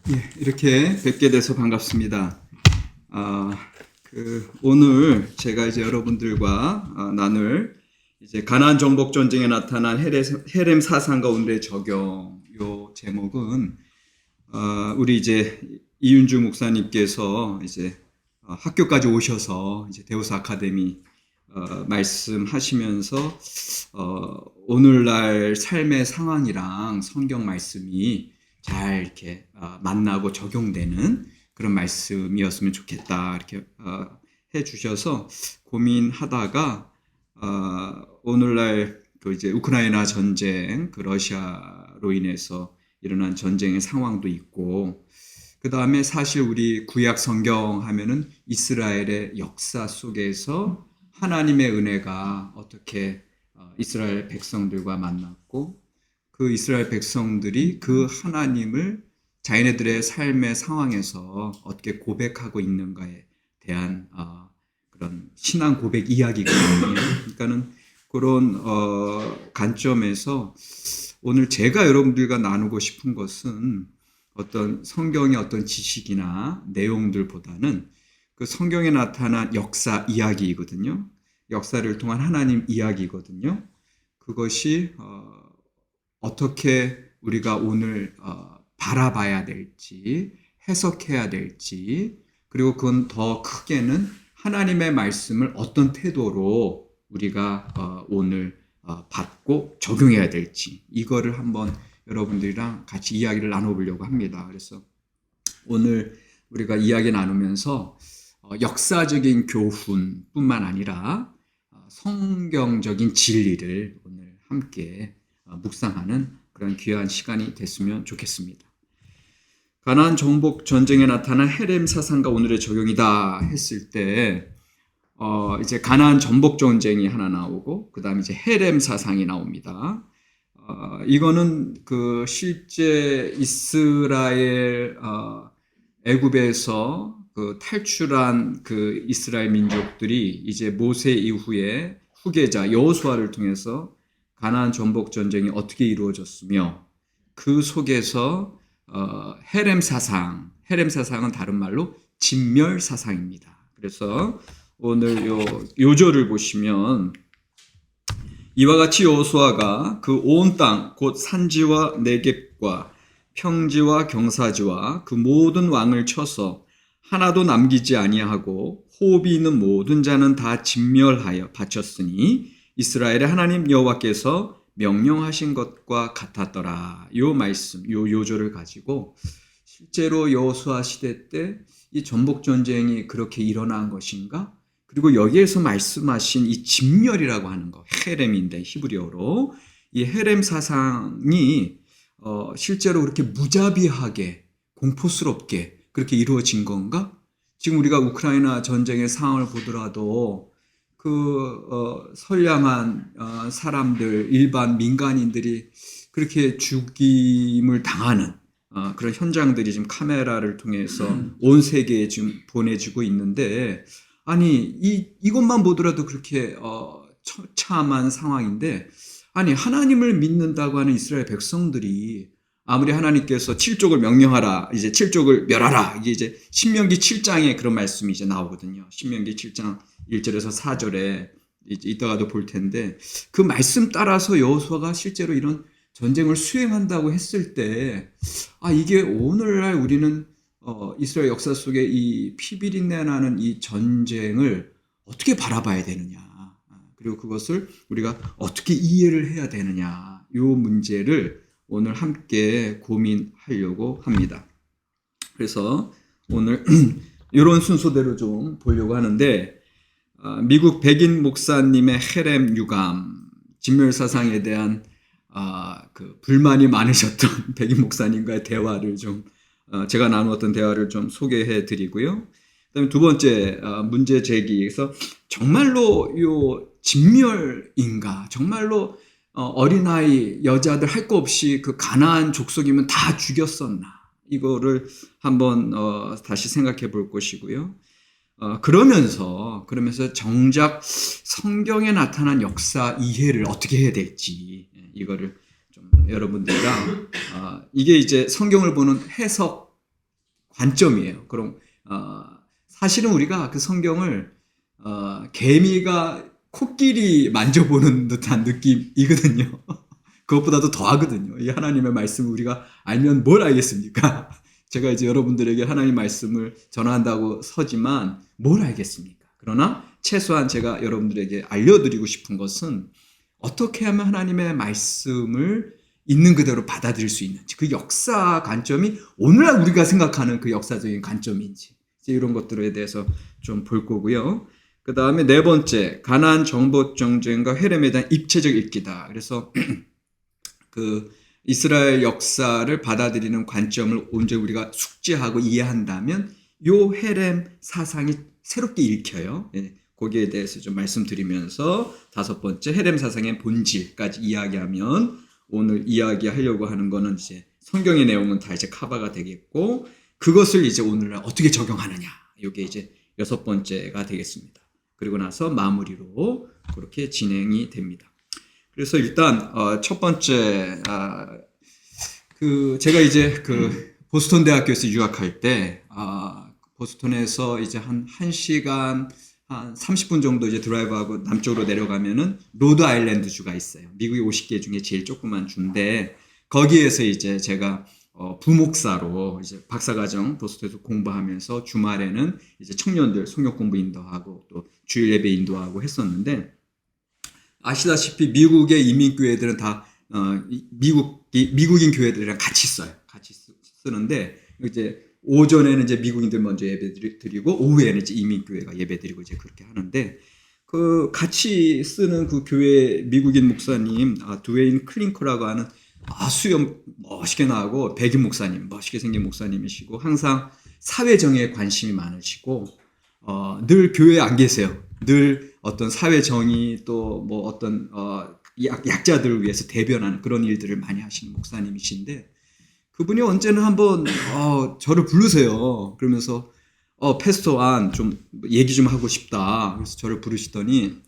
예, 이렇게 뵙게 돼서 반갑습니다. 오늘 제가 이제 여러분들과 나눌 이제 가나안 정복 전쟁에 나타난 헤렘 사상과 오늘의 적용. 요 제목은 우리 이제 이윤주 목사님께서 이제 학교까지 오셔서 이제 데우스 아카데미 말씀하시면서 오늘날 삶의 상황이랑 성경 말씀이 잘 이렇게 만나고 적용되는 그런 말씀이었으면 좋겠다 이렇게 해주셔서 고민하다가 오늘날 그 이제 우크라이나 전쟁, 그 러시아로 인해서 일어난 전쟁의 상황도 있고, 그 다음에 사실 우리 구약 성경 하면은 이스라엘의 역사 속에서 하나님의 은혜가 어떻게 이스라엘 백성들과 만났고, 그 이스라엘 백성들이 그 하나님을 자기네들의 삶의 상황에서 어떻게 고백하고 있는가에 대한 그런 신앙 고백 이야기거든요. 그러니까는 그런 관점에서 오늘 제가 여러분들과 나누고 싶은 것은 어떤 성경의 어떤 지식이나 내용들보다는 그 성경에 나타난 역사 이야기이거든요. 역사를 통한 하나님 이야기거든요. 그것이 어떻게 우리가 오늘 바라봐야 될지, 해석해야 될지, 그리고 그건 더 크게는 하나님의 말씀을 어떤 태도로 우리가 오늘 받고 적용해야 될지, 이거를 한번 여러분들이랑 같이 이야기를 나눠보려고 합니다. 그래서 오늘 우리가 이야기 나누면서 역사적인 교훈뿐만 아니라 성경적인 진리를 오늘 함께 묵상하는 그런 귀한 시간이 됐으면 좋겠습니다. 가나안 정복 전쟁에 나타난 헤렘 사상과 오늘의 적용이다 했을 때 이제 가나안 정복 전쟁이 하나 나오고 그 다음에 이제 헤렘 사상이 나옵니다. 이거는 그 실제 이스라엘 애굽에서 그 탈출한 그 이스라엘 민족들이 이제 모세 이후에 후계자 여호수아를 통해서 가나안 정복 전쟁이 어떻게 이루어졌으며 그 속에서 헤렘 사상은 다른 말로 진멸 사상입니다. 그래서 오늘 요절을 보시면 이와 같이 여호수아가 그 온 땅 곧 산지와 네겝과 평지와 경사지와 그 모든 왕을 쳐서 하나도 남기지 아니하고 호흡이 있는 모든 자는 다 진멸하여 바쳤으니 이스라엘의 하나님 여호와께서 명령하신 것과 같았더라. 요 말씀, 요 요절을 가지고 실제로 여호수아 시대 때 이 전복 전쟁이 그렇게 일어난 것인가? 그리고 여기에서 말씀하신 이 진멸이라고 하는 거, 헤렘인데 히브리어로 이 헤렘 사상이 실제로 그렇게 무자비하게 공포스럽게 그렇게 이루어진 건가? 지금 우리가 우크라이나 전쟁의 상황을 보더라도 선량한 사람들, 일반 민간인들이 그렇게 죽임을 당하는 그런 현장들이 지금 카메라를 통해서 온 세계에 지금 보내지고 있는데, 아니 이것만 보더라도 그렇게 처참한 상황인데, 아니 하나님을 믿는다고 하는 이스라엘 백성들이 아무리 하나님께서 7족을 명령하라, 이제 7족을 멸하라, 이게 이제 신명기 7장에 그런 말씀이 이제 나오거든요. 신명기 7장 1절에서 4절에 이따가도 볼 텐데, 그 말씀 따라서 여호수아가 실제로 이런 전쟁을 수행한다고 했을 때, 이게 오늘날 우리는 이스라엘 역사 속에 이 피비린내 나는 이 전쟁을 어떻게 바라봐야 되느냐, 그리고 그것을 우리가 어떻게 이해를 해야 되느냐, 이 문제를 오늘 함께 고민하려고 합니다. 그래서 오늘 이런 순서대로 좀 보려고 하는데, 미국 백인 목사님의 헤렘 유감, 진멸사상에 대한 그 불만이 많으셨던 백인 목사님과의 대화를 좀 제가 나누었던 대화를 좀 소개해 드리고요. 그다음에 두 번째 문제 제기에서 정말로 요 진멸인가? 정말로 어린아이, 여자들 할 거 없이 그 가나안 족속이면 다 죽였었나? 이거를 한번 다시 생각해 볼 것이고요. 그러면서 정작 성경에 나타난 역사 이해를 어떻게 해야 될지, 이거를 좀 여러분들이랑 이게 이제 성경을 보는 해석 관점이에요. 그럼 사실은 우리가 그 성경을 개미가 코끼리 만져보는 듯한 느낌이거든요. 그것보다도 더 하거든요. 이 하나님의 말씀을 우리가 알면 뭘 알겠습니까? 제가 이제 여러분들에게 하나님 말씀을 전한다고 서지만 뭘 알겠습니까? 그러나 최소한 제가 여러분들에게 알려드리고 싶은 것은 어떻게 하면 하나님의 말씀을 있는 그대로 받아들일 수 있는지, 그 역사 관점이 오늘날 우리가 생각하는 그 역사적인 관점인지, 이런 것들에 대해서 좀 볼 거고요. 그 다음에 네 번째, 가나안 정복 전쟁과 헤렘에 대한 입체적 읽기다. 그래서 그 이스라엘 역사를 받아들이는 관점을 언제 우리가 숙지하고 이해한다면 요 헤렘 사상이 새롭게 읽혀요. 거기에 대해서 좀 말씀드리면서 다섯 번째, 헤렘 사상의 본질까지 이야기하면 오늘 이야기하려고 하는 거는 이제 성경의 내용은 다 이제 커버가 되겠고, 그것을 이제 오늘날 어떻게 적용하느냐, 이게 이제 여섯 번째가 되겠습니다. 그리고 나서 마무리로 그렇게 진행이 됩니다. 그래서 일단 첫 번째, 제가 이제 그 보스턴 대학교에서 유학할 때 보스턴에서 이제 한 1시간 한 30분 정도 이제 드라이브하고 남쪽으로 내려가면은 로드 아일랜드 주가 있어요. 미국의 50개 중에 제일 조그만 주인데, 거기에서 이제 제가 부목사로 이제 박사과정 보스턴에서 공부하면서 주말에는 이제 청년들 성역 공부 인도하고 또 주일 예배 인도하고 했었는데, 아시다시피 미국의 이민교회들은 다 미국인 교회들이랑 같이 써요. 같이 쓰는데, 이제 오전에는 이제 미국인들 먼저 예배 드리고 오후에는 이제 이민교회가 예배 드리고 이제 그렇게 하는데, 그 같이 쓰는 그 교회 미국인 목사님 드웨인 클링커라고 하는 수염 멋있게 나고 백인 목사님, 멋있게 생긴 목사님이시고 항상 사회정의에 관심이 많으시고 늘 교회에 안 계세요. 늘 어떤 사회정의 또 뭐 어떤 약자들을 위해서 대변하는 그런 일들을 많이 하시는 목사님이신데, 그분이 언제는 한번 저를 부르세요. 그러면서 패스터 안 좀 얘기 좀 하고 싶다. 그래서 저를 부르시더니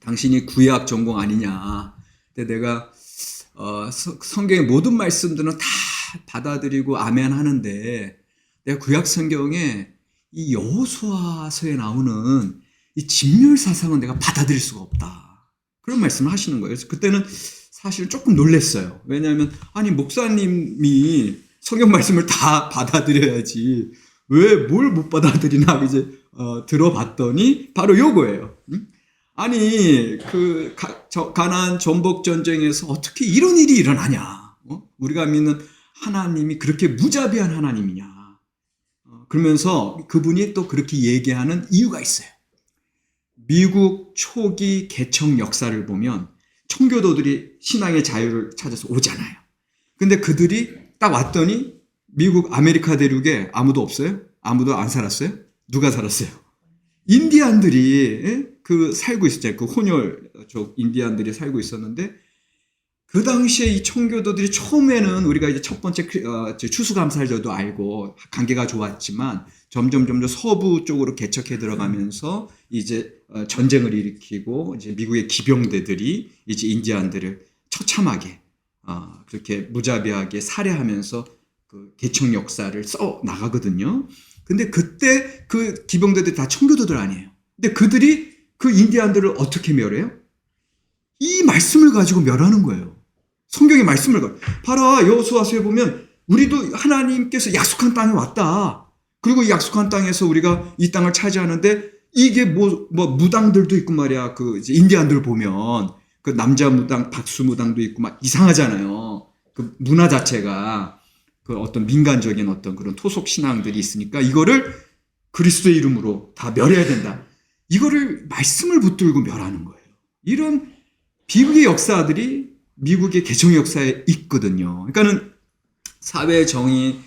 당신이 구약 전공 아니냐. 근데 내가 성경의 모든 말씀들은 다 받아들이고 아멘 하는데, 내가 구약 성경에 이 여호수아서에 나오는 이 진멸 사상은 내가 받아들일 수가 없다. 그런 말씀을 하시는 거예요. 그래서 그때는 사실 조금 놀랐어요. 왜냐하면 아니 목사님이 성경 말씀을 다 받아들여야지 왜 뭘 못 받아들이나 이제 들어봤더니 바로 요거예요. 아니 그 가나안 전복 전쟁에서 어떻게 이런 일이 일어나냐? 우리가 믿는 하나님이 그렇게 무자비한 하나님이냐? 그러면서 그분이 또 그렇게 얘기하는 이유가 있어요. 미국 초기 개척 역사를 보면 청교도들이 신앙의 자유를 찾아서 오잖아요. 근데 그들이 딱 왔더니 미국 아메리카 대륙에 아무도 없어요? 아무도 안 살았어요? 누가 살았어요? 인디안들이 그 살고 있었잖아요. 그 혼혈족 인디안들이 살고 있었는데, 그 당시에 이 청교도들이 처음에는 우리가 이제 첫 번째 추수감사절도 알고 관계가 좋았지만 점점 서부 쪽으로 개척해 들어가면서 이제 전쟁을 일으키고 이제 미국의 기병대들이 이제 인디안들을 처참하게 그렇게 무자비하게 살해하면서 그 개척 역사를 써 나가거든요. 근데 그때 그 기병대들이 다 청교도들 아니에요. 근데 그들이 그 인디안들을 어떻게 멸해요? 이 말씀을 가지고 멸하는 거예요. 성경의 말씀을 가지고. 봐라, 여호수아서에 보면 우리도 하나님께서 약속한 땅에 왔다. 그리고 이 약속한 땅에서 우리가 이 땅을 차지하는데, 이게 뭐 무당들도 있고 말이야. 그 이제 인디안들 보면 그 남자 무당, 박수 무당도 있고 막 이상하잖아요. 그 문화 자체가 그 어떤 민간적인 어떤 그런 토속 신앙들이 있으니까 이거를 그리스도의 이름으로 다 멸해야 된다. 이거를 말씀을 붙들고 멸하는 거예요. 이런 비극의 역사들이 미국의 개척 역사에 있거든요. 그러니까는 사회 정의에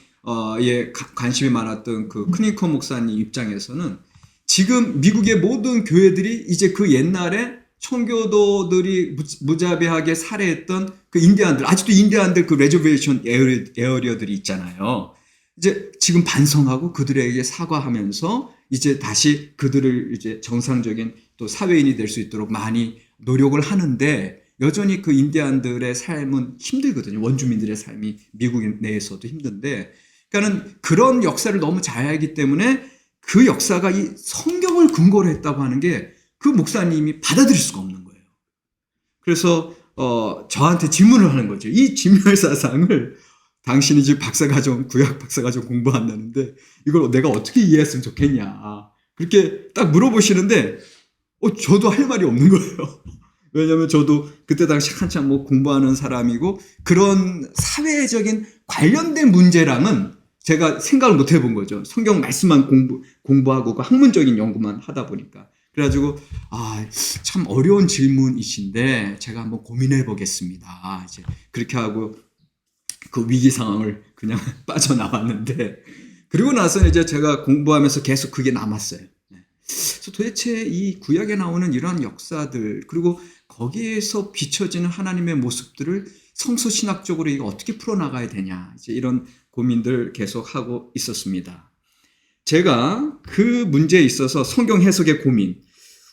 관심이 많았던 그 크니커 목사님 입장에서는 지금 미국의 모든 교회들이 이제 그 옛날에 청교도들이 무자비하게 살해했던 그 인디안들, 아직도 인디안들 그 레저베이션 에어리어들이 있잖아요. 이제 지금 반성하고 그들에게 사과하면서 이제 다시 그들을 이제 정상적인 또 사회인이 될 수 있도록 많이 노력을 하는데, 여전히 그 인디안들의 삶은 힘들거든요. 원주민들의 삶이 미국 내에서도 힘든데, 그러니까는 그런 역사를 너무 잘 알기 때문에 그 역사가 이 성경을 근거로 했다고 하는 게 그 목사님이 받아들일 수가 없는 거예요. 그래서 저한테 질문을 하는 거죠. 이 진멸사상을 당신이 지금 박사과정, 구약 박사과정 공부한다는데 이걸 내가 어떻게 이해했으면 좋겠냐. 그렇게 딱 물어보시는데 저도 할 말이 없는 거예요. 왜냐하면 저도 그때 당시 한참 뭐 공부하는 사람이고 그런 사회적인 관련된 문제랑은 제가 생각을 못 해본 거죠. 성경 말씀만 공부하고 그 학문적인 연구만 하다 보니까. 그래가지고 참 어려운 질문이신데 제가 한번 고민해 보겠습니다. 이제 그렇게 하고 그 위기 상황을 그냥 빠져나왔는데 그리고 나서는 이제 제가 공부하면서 계속 그게 남았어요. 그래서 도대체 이 구약에 나오는 이러한 역사들 그리고 거기에서 비춰지는 하나님의 모습들을 성서신학적으로 이거 어떻게 풀어나가야 되냐 이제 이런 고민들 계속 하고 있었습니다. 제가 그 문제에 있어서 성경 해석의 고민,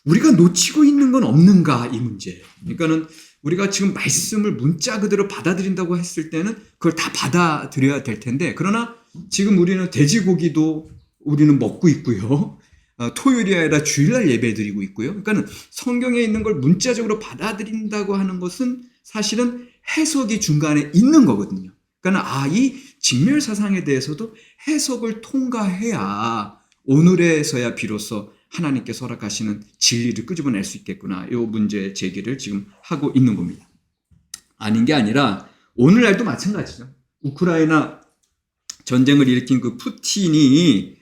우리가 놓치고 있는 건 없는가 이 문제. 그러니까는 우리가 지금 말씀을 문자 그대로 받아들인다고 했을 때는 그걸 다 받아들여야 될 텐데 그러나 지금 우리는 돼지고기도 우리는 먹고 있고요. 토요일이 아니라 주일날 예배 드리고 있고요. 그러니까는 성경에 있는 걸 문자적으로 받아들인다고 하는 것은 사실은 해석이 중간에 있는 거거든요. 그러니까 이 진멸사상에 대해서도 해석을 통과해야 오늘에서야 비로소 하나님께서 허락하시는 진리를 끄집어낼 수 있겠구나. 이 문제 제기를 지금 하고 있는 겁니다. 아닌 게 아니라 오늘날도 마찬가지죠. 우크라이나 전쟁을 일으킨 그 푸틴이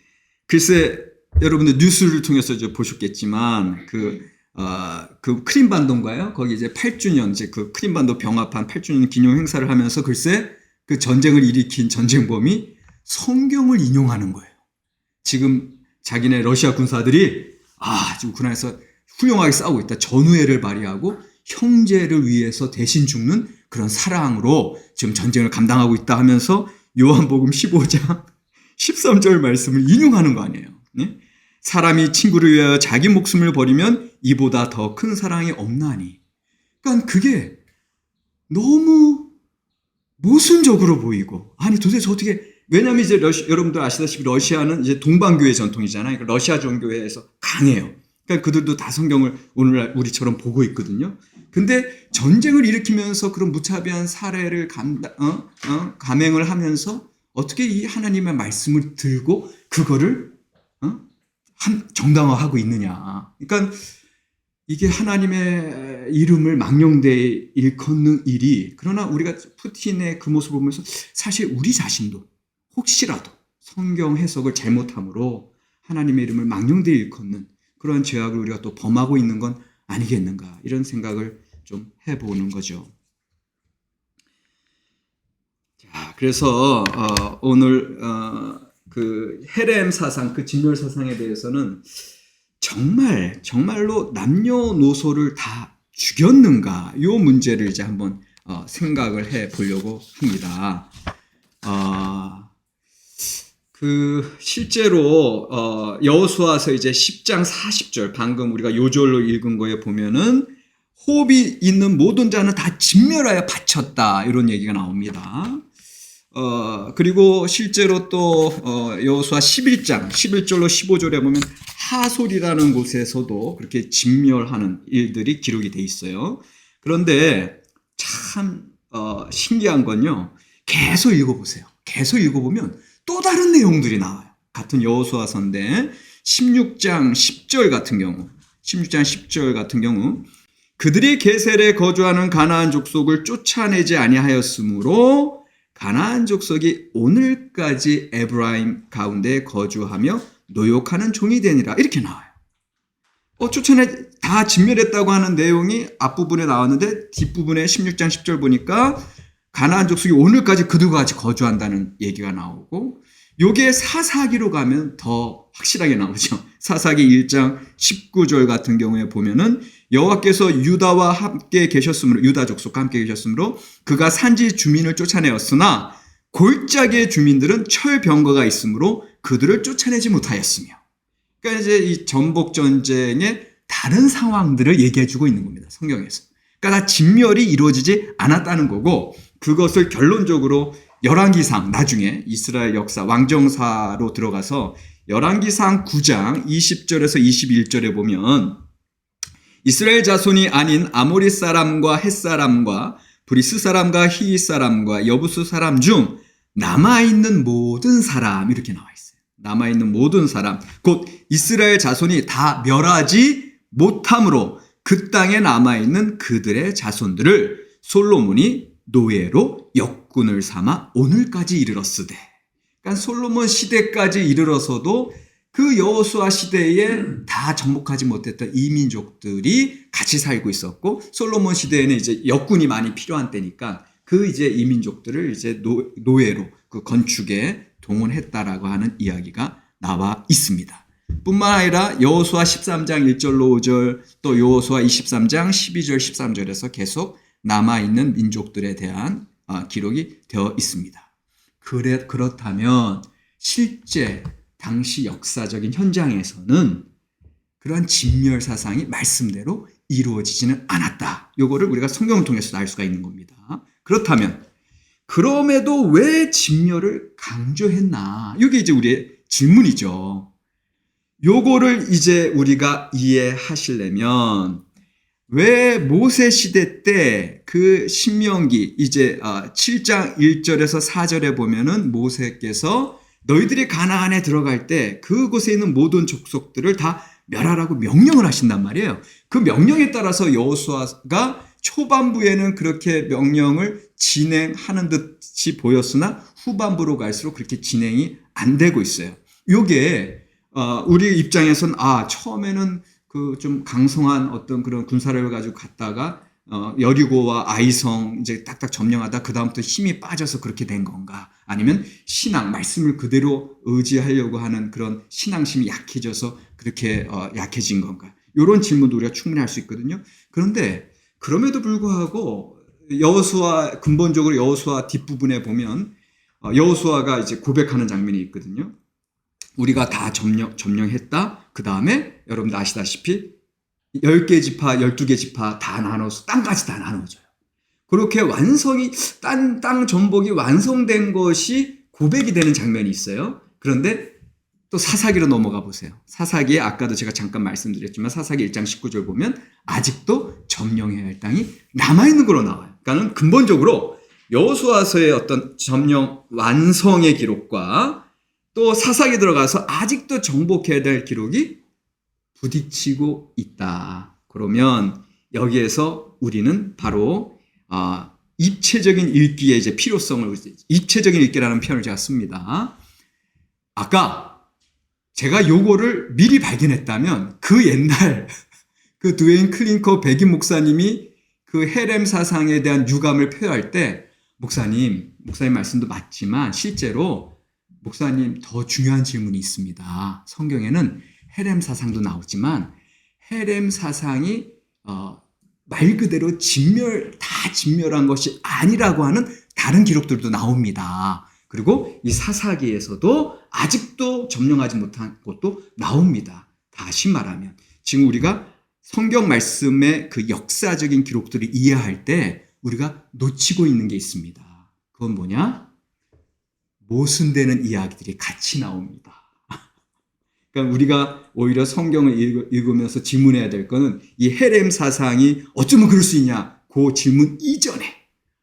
글쎄 여러분들 뉴스를 통해서 보셨겠지만 그 크림반도인가요? 거기 이제 8주년 이제 그 크림반도 병합한 8주년 기념 행사를 하면서 글쎄 그 전쟁을 일으킨 전쟁범이 성경을 인용하는 거예요. 지금 자기네 러시아 군사들이 지금 우크라이나에서 훌륭하게 싸우고 있다. 전우애를 발휘하고 형제를 위해서 대신 죽는 그런 사랑으로 지금 전쟁을 감당하고 있다 하면서 요한복음 15장 13절 말씀을 인용하는 거 아니에요. 네? 사람이 친구를 위하여 자기 목숨을 버리면 이보다 더 큰 사랑이 없나니. 그러니까 그게 너무 모순적으로 보이고 도대체 어떻게 왜냐하면 이제 여러분들 아시다시피 러시아는 이제 동방교회 전통이잖아요. 그러니까 러시아 종교에서 강해요. 그러니까 그들도 다 성경을 오늘날 우리처럼 보고 있거든요. 근데 전쟁을 일으키면서 그런 무차별한 살해를 감행을 하면서 어떻게 이 하나님의 말씀을 들고 그거를 정당화하고 있느냐. 그러니까 이게 하나님의 이름을 망령되이 일컫는 일이 그러나 우리가 푸틴의 그 모습을 보면서 사실 우리 자신도 혹시라도 성경 해석을 잘못함으로 하나님의 이름을 망령되이 일컫는 그런 죄악을 우리가 또 범하고 있는 건 아니겠는가 이런 생각을 좀 해보는 거죠. 자, 그래서 오늘 그 헤렘 사상, 그 진멸 사상에 대해서는 정말로 남녀노소를 다 죽였는가 이 문제를 이제 한번 생각을 해 보려고 합니다. 그 실제로 여호수아서 이제 10장 40절 방금 우리가 요절로 읽은 거에 보면은 호흡이 있는 모든 자는 다 진멸하여 바쳤다 이런 얘기가 나옵니다. 그리고 실제로 또 여호수아 11장 11절로 15절에 보면 하솔이라는 곳에서도 그렇게 진멸하는 일들이 기록이 돼 있어요. 그런데 참 신기한 건요. 계속 읽어보세요. 계속 읽어보면 또 다른 내용들이 나와요. 같은 여호수아서인데 16장 10절 같은 경우 16장 10절 같은 경우 그들이 게셀에 거주하는 가나안 족속을 쫓아내지 아니하였으므로 가나안 족속이 오늘까지 에브라임 가운데 거주하며 노역하는 종이 되니라 이렇게 나와요. 다 진멸했다고 하는 내용이 앞부분에 나왔는데 뒷부분에 16장 10절 보니까 가나안 족속이 오늘까지 그들과 같이 거주한다는 얘기가 나오고 요게 사사기로 가면 더 확실하게 나오죠. 사사기 1장 19절 같은 경우에 보면은 여호와께서 유다와 함께 계셨으므로 유다 족속과 함께 계셨으므로 그가 산지 주민을 쫓아내었으나 골짜기의 주민들은 철병거가 있으므로 그들을 쫓아내지 못하였으며 그러니까 이제 이 전복 전쟁의 다른 상황들을 얘기해 주고 있는 겁니다. 성경에서. 그러니까 다 진멸이 이루어지지 않았다는 거고 그것을 결론적으로 열왕기상, 나중에 이스라엘 역사 왕정사로 들어가서 열왕기상 9장 20절에서 21절에 보면 이스라엘 자손이 아닌 아모리 사람과 헷 사람과 브리스 사람과 히윗 사람과 여부수 사람 중 남아있는 모든 사람, 이렇게 나와 있어요. 남아있는 모든 사람, 곧 이스라엘 자손이 다 멸하지 못함으로 그 땅에 남아있는 그들의 자손들을 솔로몬이 노예로 역군을 삼아 오늘까지 이르렀으되. 그러니까 솔로몬 시대까지 이르러서도 그 여호수아 시대에 다 정복하지 못했던 이민족들이 같이 살고 있었고, 솔로몬 시대에는 이제 역군이 많이 필요한 때니까 그 이제 이민족들을 이제 노예로 그 건축에 동원했다라고 하는 이야기가 나와 있습니다. 뿐만 아니라 여호수아 13장 1절로 5절, 또 여호수아 23장 12절 13절에서 계속 남아있는 민족들에 대한 기록이 되어 있습니다. 그렇다면 실제 당시 역사적인 현장에서는 그러한 진멸 사상이 말씀대로 이루어지지는 않았다. 요거를 우리가 성경을 통해서 알 수가 있는 겁니다. 그렇다면 그럼에도 왜 진멸을 강조했나? 이게 이제 우리의 질문이죠. 요거를 이제 우리가 이해하시려면 왜 모세 시대 때 그 신명기 이제 7장 1절에서 4절에 보면은 모세께서 너희들이 가나안에 들어갈 때 그곳에 있는 모든 족속들을 다 멸하라고 명령을 하신단 말이에요. 그 명령에 따라서 여호수아가 초반부에는 그렇게 명령을 진행하는 듯이 보였으나 후반부로 갈수록 그렇게 진행이 안 되고 있어요. 요게 우리 입장에서는 처음에는 그 좀 강성한 어떤 그런 군사력을 가지고 갔다가 여리고와 아이성 이제 딱딱 점령하다 그 다음부터 힘이 빠져서 그렇게 된 건가? 아니면 신앙, 말씀을 그대로 의지하려고 하는 그런 신앙심이 약해져서 그렇게 약해진 건가? 이런 질문도 우리가 충분히 할 수 있거든요. 그런데 그럼에도 불구하고 여호수아, 근본적으로 여호수아 뒷부분에 보면 여호수아가 이제 고백하는 장면이 있거든요. 우리가 다 점령했다. 그 다음에 여러분들 아시다시피 10개 지파, 12개 지파 다 나눠서 땅까지 다 나눠줘요. 그렇게 완성이, 땅 전복이 완성된 것이 고백이 되는 장면이 있어요. 그런데 또 사사기로 넘어가 보세요. 사사기에 아까도 제가 잠깐 말씀드렸지만 사사기 1장 19절 보면 아직도 점령해야 할 땅이 남아있는 걸로 나와요. 그러니까 근본적으로 여호수아서의 어떤 점령 완성의 기록과 또 사사기 들어가서 아직도 정복해야 될 기록이 부딪히고 있다. 그러면 여기에서 우리는 바로 입체적인 읽기의 이제 필요성을, 입체적인 읽기라는 표현을 제가 씁니다. 아까 제가 요거를 미리 발견했다면 그 옛날 그 드웨인 클링커 백인 목사님이 그 헤렘 사상에 대한 유감을 표현할 때 목사님 말씀도 맞지만 실제로 목사님 더 중요한 질문이 있습니다. 성경에는 헤렘 사상도 나오지만 헤렘 사상이 말 그대로 다 진멸한 것이 아니라고 하는 다른 기록들도 나옵니다. 그리고 이 사사기에서도 아직도 점령하지 못한 것도 나옵니다. 다시 말하면 지금 우리가 성경 말씀의 그 역사적인 기록들을 이해할 때 우리가 놓치고 있는 게 있습니다. 그건 뭐냐? 모순되는 이야기들이 같이 나옵니다. 그러니까 우리가 오히려 성경을 읽으면서 질문해야 될 거는 이 헤렘 사상이 어쩌면 그럴 수 있냐? 그 질문 이전에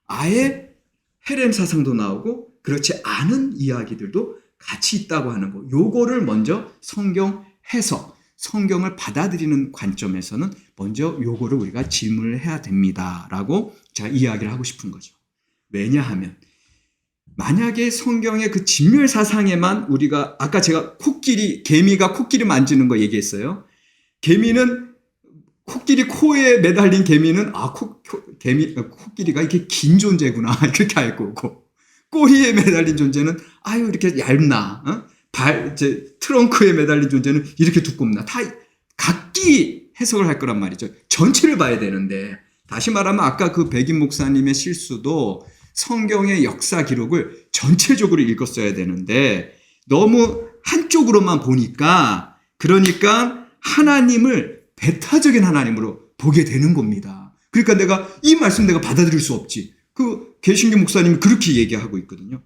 아예 헤렘 사상도 나오고 그렇지 않은 이야기들도 같이 있다고 하는 거. 요거를 먼저 성경 해석, 성경을 받아들이는 관점에서는 먼저 요거를 우리가 질문을 해야 됩니다라고 제가 이야기를 하고 싶은 거죠. 왜냐하면 만약에 성경의 그 진멸 사상에만 우리가 아까 제가 개미가 코끼리 만지는 거 얘기했어요. 개미는 코끼리 코에 매달린 개미는 코끼리가 이렇게 긴 존재구나 이렇게 알 거고 꼬리에 매달린 존재는 이렇게 얇나 트렁크에 매달린 존재는 이렇게 두껍나 다 각기 해석을 할 거란 말이죠. 전체를 봐야 되는데 다시 말하면 아까 그 백인 목사님의 실수도 성경의 역사 기록을 전체적으로 읽었어야 되는데 너무 한쪽으로만 보니까 그러니까 하나님을 배타적인 하나님으로 보게 되는 겁니다. 그러니까 이 말씀 내가 받아들일 수 없지. 그 개신교 목사님이 그렇게 얘기하고 있거든요.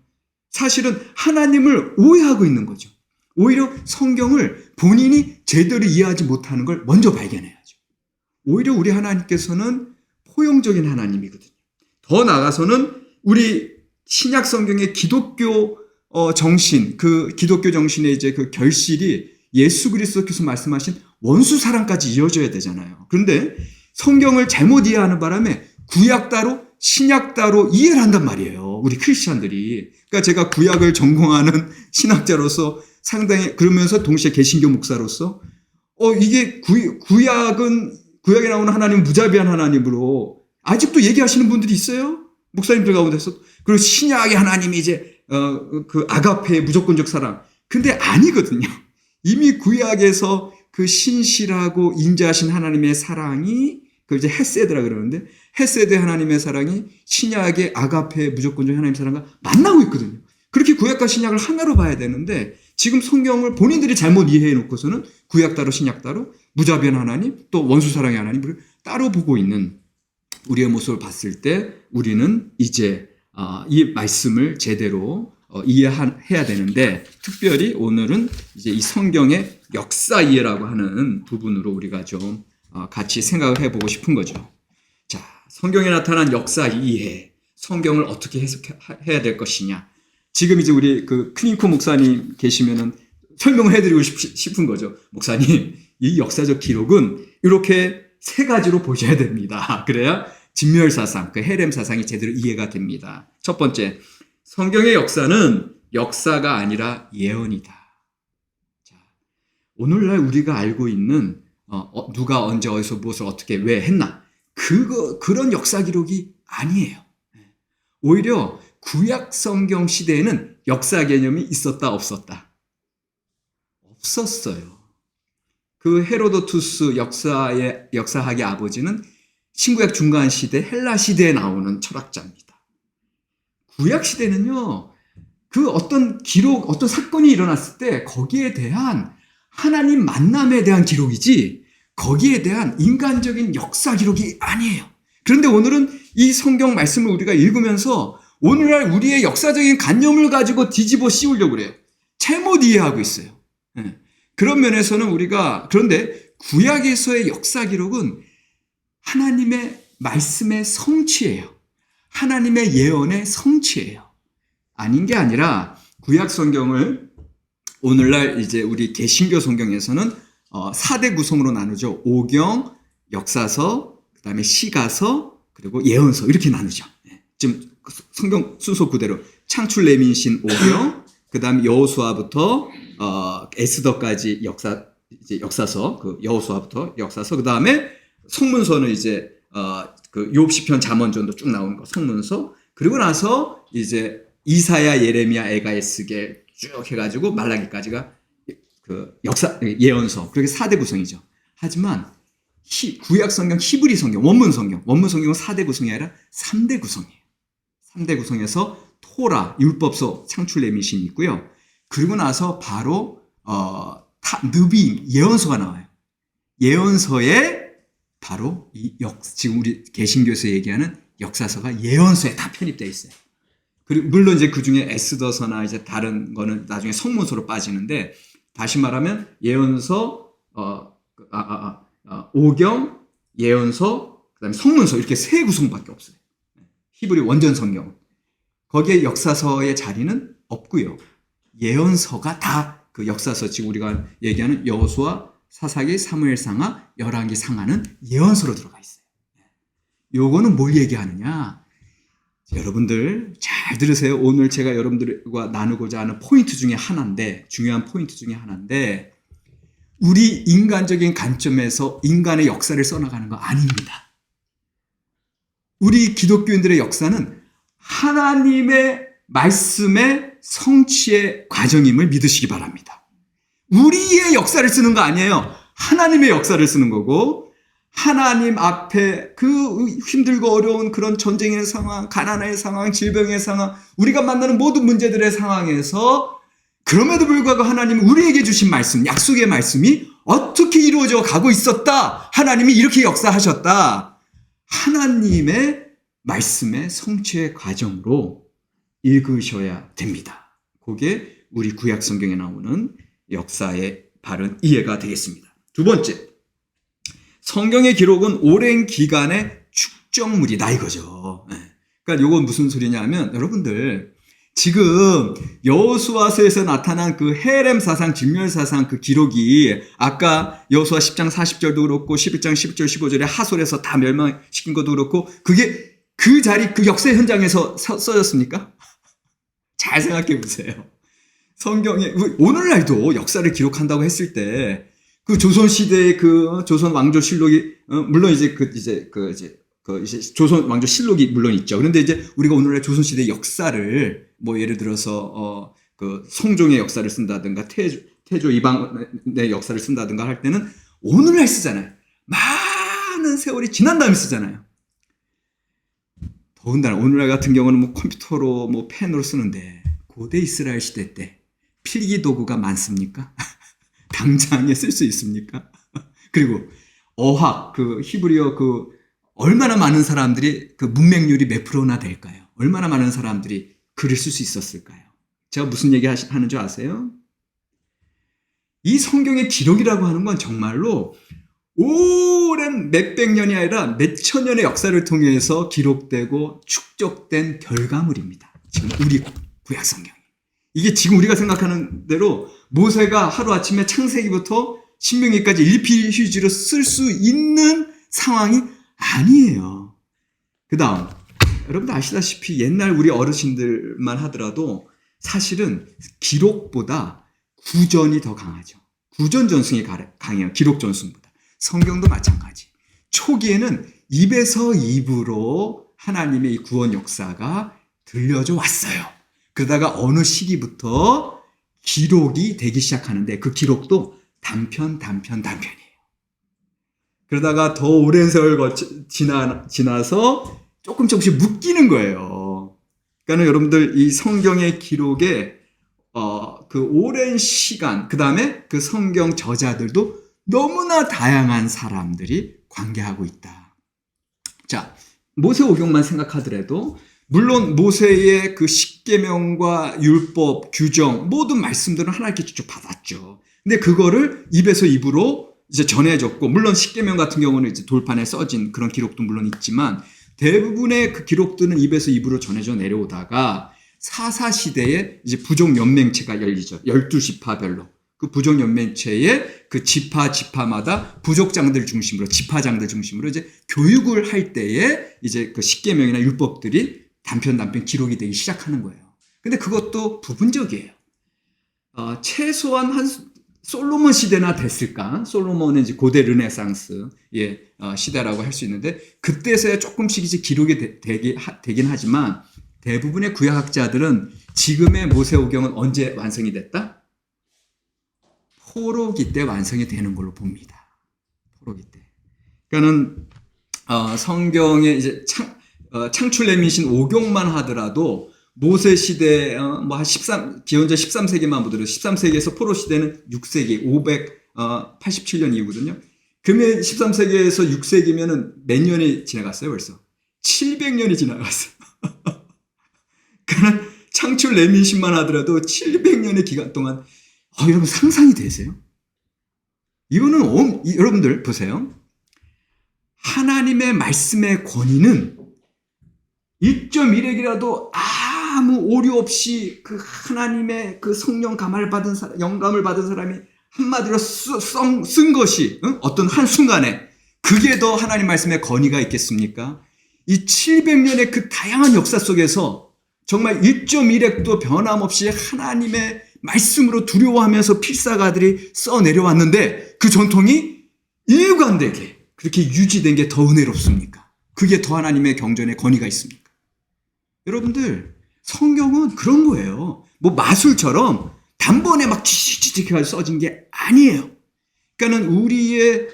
사실은 하나님을 오해하고 있는 거죠. 오히려 성경을 본인이 제대로 이해하지 못하는 걸 먼저 발견해야죠. 오히려 우리 하나님께서는 포용적인 하나님이거든요. 더 나아가서는 우리 신약 성경의 기독교 정신, 그 기독교 정신의 이제 그 결실이 예수 그리스도께서 말씀하신 원수 사랑까지 이어져야 되잖아요. 그런데 성경을 잘못 이해하는 바람에 구약 따로 신약 따로 이해를 한단 말이에요. 우리 크리스찬들이. 그러니까 제가 구약을 전공하는 신학자로서 상당히 그러면서 동시에 개신교 목사로서 이게 구약에 나오는 하나님은 무자비한 하나님으로 아직도 얘기하시는 분들이 있어요. 목사님들 가운데서. 그리고 신약의 하나님이 이제 그 아가페의 무조건적 사랑. 근데 아니거든요. 이미 구약에서 그 신실하고 인자하신 하나님의 사랑이 그 이제 헤세드라 그러는데 헤세드 하나님의 사랑이 신약의 아가페의 무조건적 하나님의 사랑과 만나고 있거든요. 그렇게 구약과 신약을 하나로 봐야 되는데 지금 성경을 본인들이 잘못 이해해 놓고서는 구약 따로 신약 따로 무자비한 하나님 또 원수 사랑의 하나님을 따로 보고 있는 우리의 모습을 봤을 때 우리는 이제 이 말씀을 제대로 이해해야 되는데 특별히 오늘은 이제 이 성경의 역사 이해라고 하는 부분으로 우리가 좀 같이 생각을 해보고 싶은 거죠. 자, 성경에 나타난 역사 이해, 성경을 어떻게 해석해야 될 것이냐. 지금 이제 우리 그 크닝코 목사님 계시면은 설명을 해드리고 싶은 거죠. 목사님, 이 역사적 기록은 이렇게 세 가지로 보셔야 됩니다. 그래야 진멸사상, 그 헤렘 사상이 제대로 이해가 됩니다. 첫 번째, 성경의 역사는 역사가 아니라 예언이다. 자, 오늘날 우리가 알고 있는 누가 언제 어디서 무엇을 어떻게 왜 했나 그런 역사 기록이 아니에요. 오히려 구약 성경 시대에는 역사 개념이 있었다 없었다? 없었어요. 그 헤로도투스 역사학의 아버지는 신구약 중간 시대 헬라 시대에 나오는 철학자입니다. 구약 시대는요, 그 어떤 기록, 어떤 사건이 일어났을 때 거기에 대한 하나님 만남에 대한 기록이지 거기에 대한 인간적인 역사 기록이 아니에요. 그런데 오늘은 이 성경 말씀을 우리가 읽으면서 오늘날 우리의 역사적인 관념을 가지고 뒤집어 씌우려고 그래요. 잘못 이해하고 있어요. 그런 면에서는 그런데 구약에서의 역사 기록은 하나님의 말씀의 성취예요. 하나님의 예언의 성취예요. 아닌 게 아니라 구약 성경을 오늘날 이제 우리 개신교 성경에서는 4대 구성으로 나누죠. 오경, 역사서, 그다음에 시가서, 그리고 예언서 이렇게 나누죠. 지금 성경 순서 그대로 창출 레민신 오경, 그다음에 여호수아부터 에스더까지 역사서, 그 여호수아부터 역사서, 그다음에 성문서는 이제 그 욥 시편 잠언전도 쭉 나오는 거 성문서, 그리고 나서 이제 이사야, 예레미야, 에가, 에스겔 쭉 해가지고 말라기까지가 그 예언서, 그렇게 4대 구성이죠. 하지만 구약 성경, 히브리 성경, 원문 성경은 4대 구성이 아니라 3대 구성이에요. 3대 구성에서 토라, 율법서, 창출 레미신이 있고요. 그리고 나서 바로 느비, 예언서가 나와요. 예언서에 바로 지금 우리 개신교에서 얘기하는 역사서가 예언서에 다 편입되어 있어요. 그리고 물론 이제 그 중에 에스더서나 이제 다른 거는 나중에 성문서로 빠지는데 다시 말하면 예언서, 오경, 예언서, 그다음에 성문서 이렇게 세 구성밖에 없어요. 히브리 원전 성경. 거기에 역사서의 자리는 없고요. 예언서가 다 그 역사서 지금 우리가 얘기하는 여호수아, 사사기, 사무엘상하, 열왕기 상하는 예언서로 들어가 있어요. 요거는 뭘 얘기하느냐? 여러분들 잘 들으세요. 오늘 제가 여러분들과 나누고자 하는 포인트 중에 하나인데, 중요한 포인트 중에 하나인데, 우리 인간적인 관점에서 인간의 역사를 써나가는 거 아닙니다. 우리 기독교인들의 역사는 하나님의 말씀의 성취의 과정임을 믿으시기 바랍니다. 우리의 역사를 쓰는 거 아니에요. 하나님의 역사를 쓰는 거고, 하나님 앞에 그 힘들고 어려운 그런 전쟁의 상황, 가난의 상황, 질병의 상황, 우리가 만나는 모든 문제들의 상황에서 그럼에도 불구하고 하나님은 우리에게 주신 말씀, 약속의 말씀이 어떻게 이루어져 가고 있었다. 하나님이 이렇게 역사하셨다. 하나님의 말씀의 성취의 과정으로 읽으셔야 됩니다. 그게 우리 구약 성경에 나오는 역사의 바른 이해가 되겠습니다. 두 번째, 성경의 기록은 오랜 기간의 축적물이다 이거죠. 그러니까 이건 무슨 소리냐면 여러분들 지금 여호수아서에서 나타난 그 헤렘 사상, 진멸 사상 그 기록이 아까 여호수아 10장 40절도 그렇고 11장 11절 15절에 하솔에서 다 멸망시킨 것도 그렇고 그게 그 자리 그 역사의 현장에서 써졌습니까? 잘 생각해 보세요. 성경에 오늘날도 역사를 기록한다고 했을 때 그 조선 시대의 그 조선 왕조 실록이 물론 이제 조선 왕조 실록이 물론 있죠. 그런데 이제 우리가 오늘날 조선 시대 역사를 뭐 예를 들어서 그 성종의 역사를 쓴다든가 태조 이방의 역사를 쓴다든가 할 때는 오늘날 쓰잖아요. 많은 세월이 지난 다음에 쓰잖아요. 더군다나 오늘날 같은 경우는 뭐 컴퓨터로 뭐 펜으로 쓰는데 고대 이스라엘 시대 때 필기 도구가 많습니까? 당장에 쓸 수 있습니까? 그리고 어학, 그 히브리어 그 얼마나 많은 사람들이 그 문맹률이 몇 프로나 될까요? 얼마나 많은 사람들이 글을 쓸 수 있었을까요? 제가 무슨 얘기 하는 줄 아세요? 이 성경의 기록이라고 하는 건 정말로 오랜 몇백 년이 아니라 몇천 년의 역사를 통해서 기록되고 축적된 결과물입니다. 지금 우리 구약 성경이. 이게 지금 우리가 생각하는 대로 모세가 하루아침에 창세기부터 신명기까지 일필휘지로 쓸 수 있는 상황이 아니에요. 그 다음 여러분들 아시다시피 옛날 우리 어르신들만 하더라도 사실은 기록보다 구전이 더 강하죠. 구전 전승이 강해요. 기록 전승보다. 성경도 마찬가지. 초기에는 입에서 입으로 하나님의 이 구원 역사가 들려져 왔어요. 그러다가 어느 시기부터 기록이 되기 시작하는데 그 기록도 단편이에요. 그러다가 더 오랜 세월 지나서 조금씩 묶이는 거예요. 그러니까 여러분들 이 성경의 기록에 그 오랜 시간, 그 다음에 그 성경 저자들도 너무나 다양한 사람들이 관계하고 있다. 자, 모세오경만 생각하더라도 물론 모세의 그 십계명과 율법, 규정 모든 말씀들은 하나님께 직접 받았죠. 근데 그거를 입에서 입으로 이제 전해졌고 물론 십계명 같은 경우는 이제 돌판에 써진 그런 기록도 물론 있지만 대부분의 그 기록들은 입에서 입으로 전해져 내려오다가 사사시대에 이제 부족연맹체가 열리죠. 12지파별로. 그 부족연맹체에 그 지파마다 부족장들 중심으로 지파장들 중심으로 이제 교육을 할 때에 이제 그 십계명이나 율법들이 단편 기록이 되기 시작하는 거예요. 근데 그것도 부분적이에요. 최소한 한 솔로몬 시대나 됐을까? 솔로몬은 이제 고대 르네상스의 시대라고 할 수 있는데 그때서야 조금씩 이제 기록이 되긴 하지만 대부분의 구약학자들은 지금의 모세오경은 언제 완성이 됐다? 포로기 때 완성이 되는 걸로 봅니다. 포로기 때. 그러니까는 성경의 이제 창출 내민신 오경만 하더라도 모세 시대 뭐 한 기원전 13세기만 보더라도 13세기에서 포로 시대는 6세기 587년 이후거든요. 그러면 13세기에서 6세기면은 몇 년이 지나갔어요, 벌써? 700년이 지나갔어요. 그러니까 창출 내민신만 하더라도 700년의 기간 동안 여러분 상상이 되세요? 이거는 여러분들 보세요. 하나님의 말씀의 권위는 1.1핵이라도 아무 오류 없이 그 하나님의 그 성령 감화를 받은 사람, 영감을 받은 사람이 한마디로 쓴 것이 어떤 한순간에 그게 더 하나님 말씀의 권위가 있겠습니까? 이 700년의 그 다양한 역사 속에서 정말 1.1핵도 변함없이 하나님의 말씀으로 두려워하면서 필사가들이 써내려왔는데 그 전통이 일관되게 그렇게 유지된 게 더 은혜롭습니까? 그게 더 하나님의 경전의 권위가 있습니까? 여러분들 성경은 그런 거예요. 뭐 마술처럼 단번에 막 지지직 해가지고 써진 게 아니에요. 그러니까는 우리의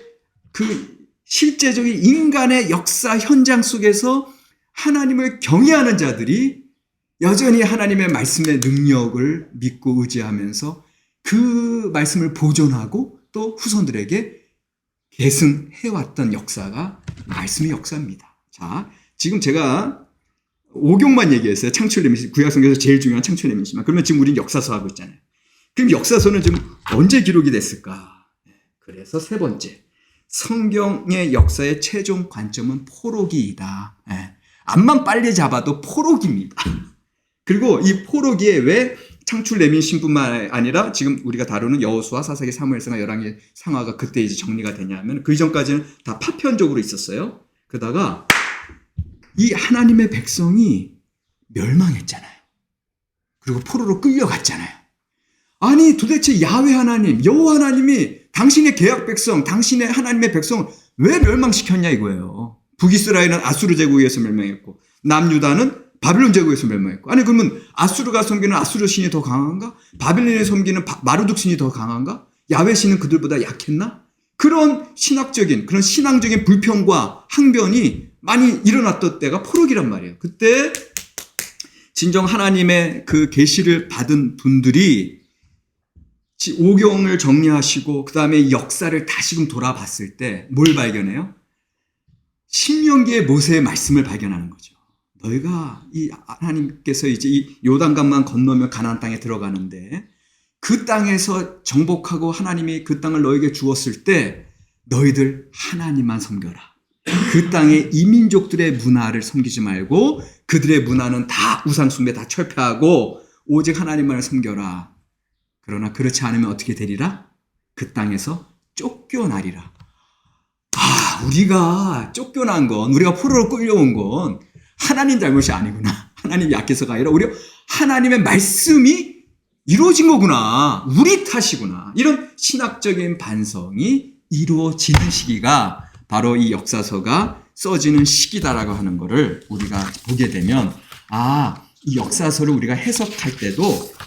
그 실제적인 인간의 역사 현장 속에서 하나님을 경외하는 자들이 여전히 하나님의 말씀의 능력을 믿고 의지하면서 그 말씀을 보존하고 또 후손들에게 계승해왔던 역사가 말씀의 역사입니다. 자, 지금 제가 오경만 얘기했어요. 창출내민 구약성경에서 제일 중요한 창출내민시만. 그러면 지금 우리는 역사서 하고 있잖아요. 그럼 역사서는 지금 언제 기록이 됐을까? 그래서 세 번째, 성경의 역사의 최종 관점은 포로기이다. 앞만 빨리 잡아도 포로기입니다. 그리고 이 포로기에 왜 창출내민신뿐만 아니라 지금 우리가 다루는 여호수아, 사사기, 사무엘상하, 열왕기 상하가 그때 이제 정리가 되냐면 그 이전까지는 다 파편적으로 있었어요. 그러다가 이 하나님의 백성이 멸망했잖아요. 그리고 포로로 끌려갔잖아요. 아니 도대체 야훼 하나님, 여호와 하나님이 당신의 계약 백성, 당신의 하나님의 백성을 왜 멸망시켰냐 이거예요. 북이스라엘은 아수르 제국에 의해서 멸망했고 남유다는 바빌론 제국에 의해서 멸망했고, 아니 그러면 아수르가 섬기는 아수르 신이 더 강한가? 바빌론이 섬기는 마르둑 신이 더 강한가? 야훼 신은 그들보다 약했나? 그런 신학적인, 그런 신앙적인 불평과 항변이 많이 일어났던 때가 포로기란 말이에요. 그때 진정 하나님의 그 계시를 받은 분들이 오경을 정리하시고 그 다음에 역사를 다시금 돌아봤을 때 뭘 발견해요? 신명기의 모세의 말씀을 발견하는 거죠. 너희가 이 하나님께서 이제 이 요단강만 건너며 가나안 땅에 들어가는데 그 땅에서 정복하고 하나님이 그 땅을 너에게 주었을 때 너희들 하나님만 섬겨라. 그 땅의 이민족들의 문화를 섬기지 말고 그들의 문화는 다 우상숭배 다 철폐하고 오직 하나님만을 섬겨라. 그러나 그렇지 않으면 어떻게 되리라? 그 땅에서 쫓겨나리라. 아, 우리가 쫓겨난 건, 우리가 포로로 끌려온 건 하나님 잘못이 아니구나. 하나님이 약해서가 아니라 우리 하나님의 말씀이 이루어진 거구나. 우리 탓이구나. 이런 신학적인 반성이 이루어지는 시기가 바로 이 역사서가 써지는 시기다라고 하는 거를 우리가 보게 되면, 아, 이 역사서를 우리가 해석할 때도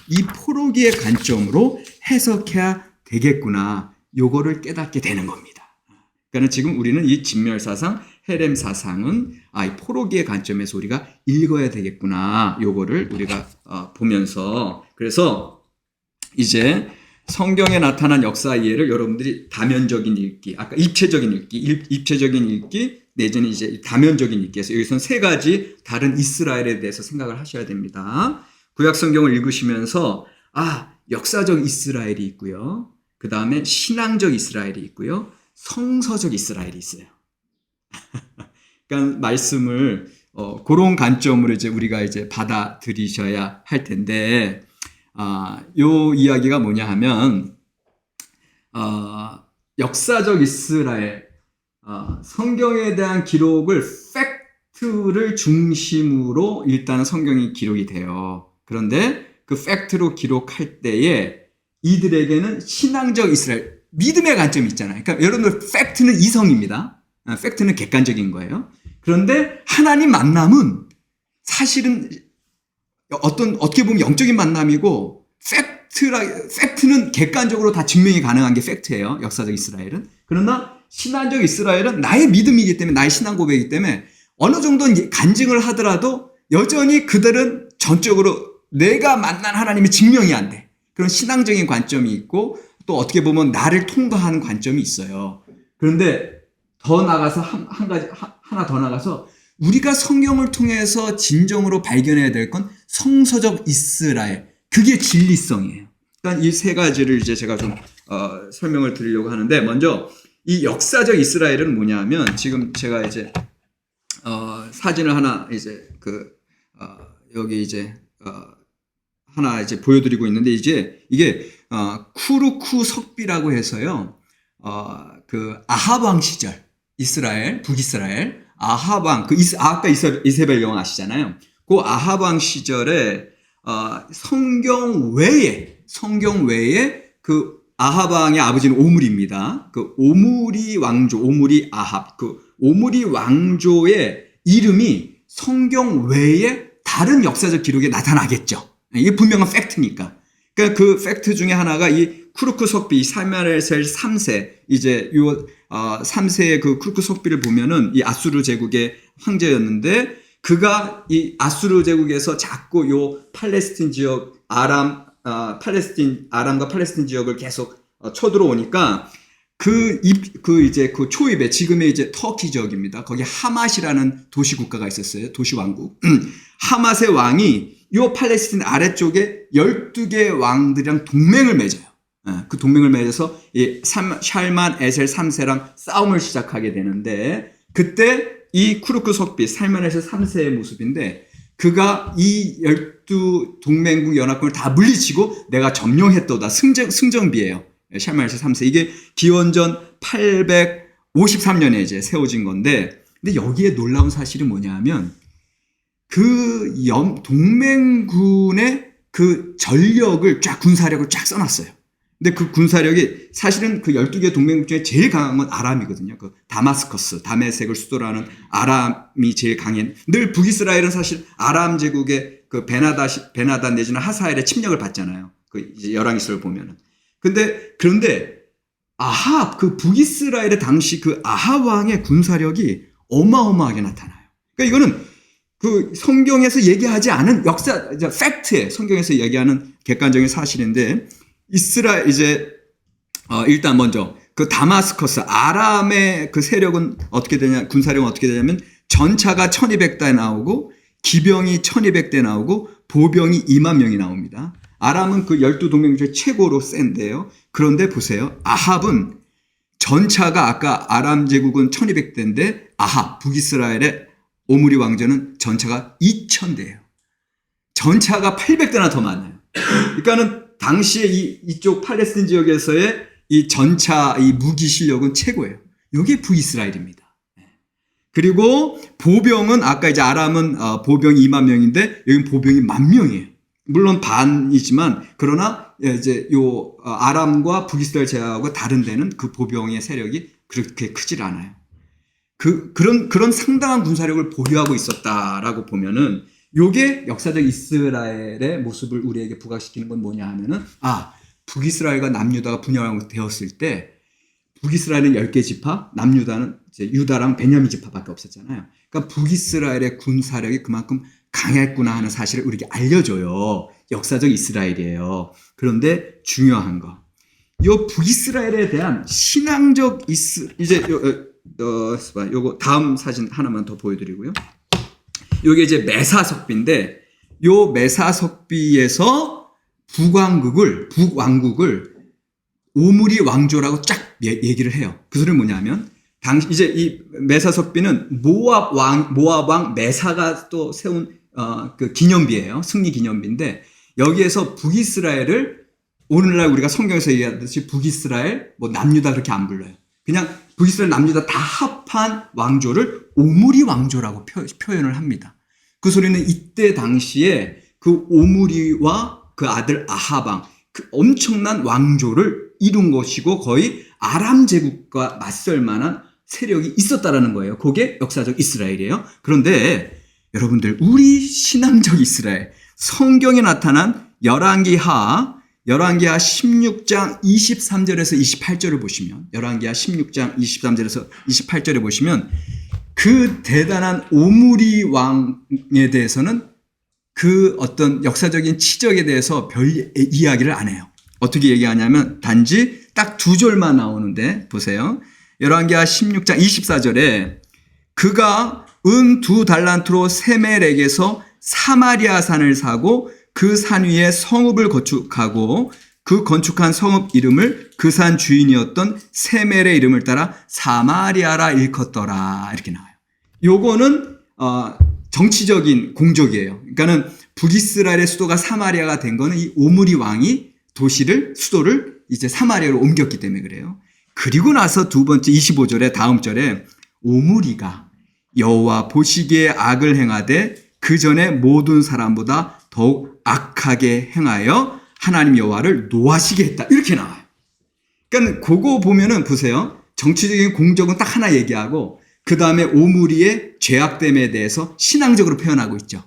이 포로기의 관점으로 해석해야 되겠구나. 요거를 깨닫게 되는 겁니다. 그러니까 지금 우리는 이 진멸사상, 헤렘사상은 이 포로기의 관점에서 우리가 읽어야 되겠구나. 요거를 우리가 보면서, 그래서 이제 성경에 나타난 역사 이해를 여러분들이 다면적인 읽기, 아까 입체적인 읽기, 입체적인 읽기, 내지는 이제 다면적인 읽기에서 여기서는 세 가지 다른 이스라엘에 대해서 생각을 하셔야 됩니다. 구약 성경을 읽으시면서 역사적 이스라엘이 있고요. 그 다음에 신앙적 이스라엘이 있고요. 성서적 이스라엘이 있어요. 그러니까 말씀을 그런 관점으로 이제 우리가 이제 받아들이셔야 할 텐데, 요 이야기가 뭐냐 하면, 역사적 이스라엘, 성경에 대한 기록을 팩트를 중심으로 일단 성경이 기록이 돼요. 그런데 그 팩트로 기록할 때에 이들에게는 신앙적 이스라엘, 믿음의 관점이 있잖아요. 그러니까 여러분들 팩트는 이성입니다. 팩트는 객관적인 거예요. 그런데 하나님 만남은 사실은 어떻게 보면 영적인 만남이고 팩트는 객관적으로 다 증명이 가능한 게 팩트예요. 역사적 이스라엘은. 그러나 신앙적 이스라엘은 나의 믿음이기 때문에, 나의 신앙 고백이기 때문에 어느 정도 간증을 하더라도 여전히 그들은 전적으로 내가 만난 하나님의 증명이 안 돼. 그런 신앙적인 관점이 있고 또 어떻게 보면 나를 통과하는 관점이 있어요. 그런데 더 나가서 하나 더 나가서 우리가 성경을 통해서 진정으로 발견해야 될 건 성서적 이스라엘. 그게 진리성이에요. 그러니까 이 세 가지를 이제 제가 좀 설명을 드리려고 하는데, 먼저 이 역사적 이스라엘은 뭐냐면, 지금 제가 이제 사진을 하나 이제 여기 이제 하나 이제 보여드리고 있는데, 이게 쿠르쿠 석비라고 해서요, 그 아합 왕 시절 이스라엘, 북이스라엘 아합 왕, 아까 이세벨 여왕 아시잖아요. 그 아합 왕 시절에 성경 외에 그 아합 왕의 아버지는 오므리입니다. 그 오므리 왕조, 오므리 아합, 그 오므리 왕조의 이름이 성경 외에 다른 역사적 기록에 나타나겠죠. 이게 분명한 팩트니까. 그러니까 그 팩트 중에 하나가 이 쿠르크 석비, 사메라셀 3세, 이제 요 3세의 그 쿠르크 석비를 보면은 이 아수르 제국의 황제였는데, 그가 이 아수르 제국에서 자꾸 요 팔레스틴 지역, 아람과 팔레스틴 지역을 계속 쳐들어오니까 그 초입에 지금의 이제 터키 지역입니다. 거기 하맛이라는 도시 국가가 있었어요. 도시 왕국. 하맛의 왕이 요 팔레스틴 아래쪽에 12개 왕들이랑 동맹을 맺어요. 그 동맹을 맺어서 이 샬만 에셀 3세랑 싸움을 시작하게 되는데, 그때 이 쿠르크 속비 샬만 에셀 3세의 모습인데, 그가 이 12동맹국 연합군을 다 물리치고 내가 점령했도다. 승전비예요. 샬만 에셀 3세. 이게 기원전 853년에 이제 세워진 건데, 근데 여기에 놀라운 사실이 뭐냐 하면, 그 동맹군의 그 전력을 군사력을 쫙 써놨어요. 근데 그 군사력이 사실은 그 12개 동맹국 중에 제일 강한 건 아람이거든요. 그 다마스커스, 다메섹을 수도로 하는 아람이 제일 강한. 늘 북이스라엘은 사실 아람 제국의 그 베나다 내지는 하사엘의 침략을 받잖아요. 그 이제 열왕기서를 보면은. 그런데 아합, 그 북이스라엘의 당시 그 아합 왕의 군사력이 어마어마하게 나타나요. 그러니까 이거는 그 성경에서 얘기하지 않은 팩트에 성경에서 얘기하는 객관적인 사실인데, 일단 먼저 그 다마스커스 아람의 그 세력은 어떻게 되냐, 군사력은 어떻게 되냐면 전차가 1200대 나오고 기병이 1200대 나오고 보병이 2만 명이 나옵니다. 아람은 그 12동맹 중에 최고로 센데요. 그런데 보세요. 아합은 전차가 아까 아람 제국은 1200대인데 아합 북이스라엘의 오므리 왕조는 전차가 2000대예요. 전차가 800대나 더 많아요. 그러니까는 당시에 이쪽 팔레스틴 지역에서의 이 전차, 이 무기 실력은 최고예요. 이게 북이스라엘입니다. 그리고 보병은 아까 이제 아람은 보병이 2만 명인데 여기는 보병이 10,000명이에요. 물론 반이지만 그러나 이제 요 아람과 북이스라엘 제하고 다른 데는 그 보병의 세력이 그렇게 크질 않아요. 그런 상당한 군사력을 보유하고 있었다라고 보면은 요게 역사적 이스라엘의 모습을 우리에게 부각시키는 건 뭐냐 하면은, 북이스라엘과 남유다가 분열되었을 때 북이스라엘은 10개 지파, 남유다는 이제 유다랑 베냐민 지파밖에 없었잖아요. 그러니까 북이스라엘의 군사력이 그만큼 강했구나 하는 사실을 우리에게 알려줘요. 역사적 이스라엘이에요. 그런데 중요한 거, 요 북이스라엘에 대한 신앙적 요거 다음 사진 하나만 더 보여드리고요. 요게 이제 메사석비인데, 요 메사석비에서 북왕국을 오므리 왕조라고 쫙 얘기를 해요. 그 소리는 뭐냐면, 이제 이 메사석비는 모압 왕 메사가 또 세운 그 기념비예요. 승리 기념비인데, 여기에서 북이스라엘을 오늘날 우리가 성경에서 얘기하듯이 북이스라엘, 남유다 그렇게 안 불러요. 그냥 북이스라엘 남유다 다 합한 왕조를 오므리 왕조라고 표현을 합니다. 그 소리는 이때 당시에 그 오므리와 그 아들 아하방, 그 엄청난 왕조를 이룬 것이고 거의 아람 제국과 맞설 만한 세력이 있었다라는 거예요. 그게 역사적 이스라엘이에요. 그런데 여러분들, 우리 신앙적 이스라엘, 성경에 나타난 열왕기하 16장 23절에서 28절을 보시면, 열왕기하 16장 23절에서 28절에 보시면 그 대단한 오므리 왕에 대해서는 그 어떤 역사적인 치적에 대해서 별 이야기를 안 해요. 어떻게 얘기하냐면 단지 딱 2절만 나오는데 보세요. 열왕기하 16장 24절에 그가 은 2달란트로 세멜에게서 사마리아 산을 사고 그 산 위에 성읍을 건축하고 그 건축한 성읍 이름을 그 산 주인이었던 세멜의 이름을 따라 사마리아라 일컫더라. 이렇게 나와요. 요거는 정치적인 공적이에요. 그러니까는 북이스라엘의 수도가 사마리아가 된 거는 이 오므리 왕이 수도를 이제 사마리아로 옮겼기 때문에 그래요. 그리고 나서 두 번째 25절에 다음 절에 오므리가 여호와 보시기에 악을 행하되 그 전에 모든 사람보다 더욱 악하게 행하여 하나님 여호와를 노하시게 했다. 이렇게 나와요. 그러니까 그거 보면은 보세요. 정치적인 공적은 딱 하나 얘기하고 그 다음에 오므리의 죄악됨에 대해서 신앙적으로 표현하고 있죠.